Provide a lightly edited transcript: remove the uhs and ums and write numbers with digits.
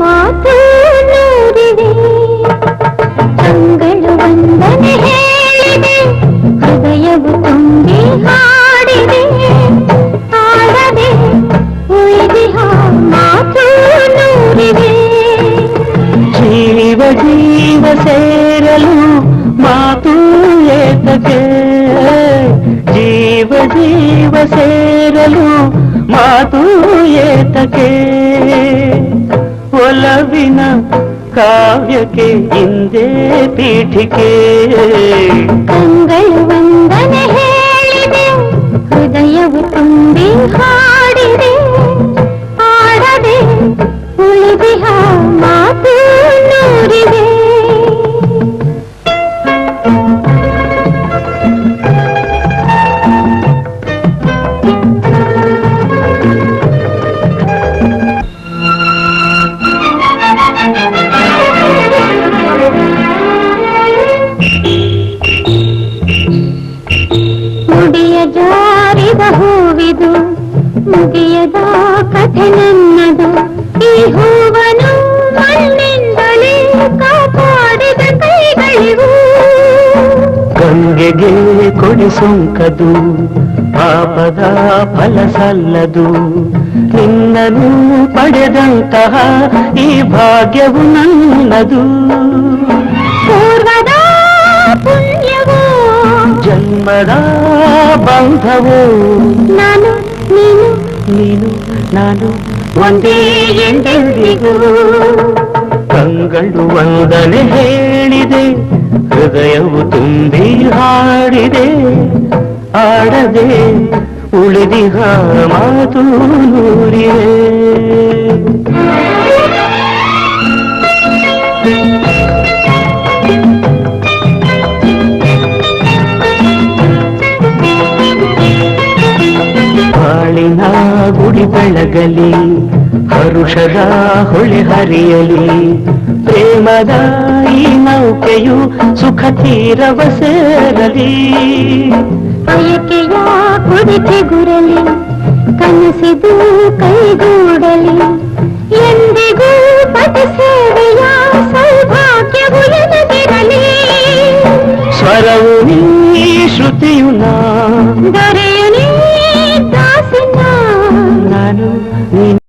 ಮಾತು ನೂರಿದೆ ಕಂಗಳು ವಂದನೆ ಹೇಳಿದೆ ಹೃದಯವು ತುಂಬಿ ಹಾಡಿದೆ ಆಡದೆ ಉಳಿದಿಹ ಮಾತು ನೂರಿದೆ ಜೀವ ಜೀವ ಸೇರಲು ಮಾತು ಏತಕ್ಕೆ ಜೀವ ಜೀವ ಸೇರಲು ಮಾತು ಏತಕ್ಕೆ ಒಲವಿನ ಕಾವ್ಯಕ್ಕೆ ಹಿಂದೆ ಪೀಠಿಕೆ ಕಂಗಳು ವಂದನೆ ಹೇಳಿದೆ ಹೃದಯವು ತುಂಬಿ ಹಾಡಿದೆ ಆಡದೆ ಉಳಿದಿಹ ಮಾತು ನೂರಿದೆ ಮುಡಿಯ ಜಾರಿದ ಹೂವಿದು ಮುಗಿಯದ ಕಥೆ ನನ್ನದು ಈ ಹೂವನು ಮಣ್ಣಿಂದಲೇ ಕಾಪಾಡಿದ ಕೈಗಳಿವು ಗಂಗೆಗೆ ಕೊಡಿಸುಂಕದು ಪಾಪದ ಫಲ ಸಲ್ಲದು ನಿನ್ನನು ಪಡೆದಂತಹ ಈ ಭಾಗ್ಯವು ನನ್ನದು ಪೂರ್ವದ ಪುಣ್ಯವು ಜನ್ಮದ ಬಂಧವು ನಾನು ನೀನು ನೀನು ನಾನು ಒಂದೇ ಎಂದೆಂದಿಗೂ ಕಂಗಳು ವಂದನೆ ಹೇಳಿದೆ ಹೃದಯವು ತುಂಬಿ ಹಾಡಿದೆ ಆಡದೆ ಉಳಿದಿಹ ಮಾತು ನೂರಿದೆ ಬಾಳಿನ ಗುಡಿ ಬೆಳಗಲಿ ಹರುಷದ ಹೊಳೆ ಹರಿಯಲಿ ಪ್ರೇಮದ ಈ ನೌಕೆಯು ಸುಖ ತೀರವ ಸೇರಲಿ ಬಯಕೆಯ ಕುಡಿಕೆ ಗುರಲಿ ಕನಸಿದು ಕೈಗೆ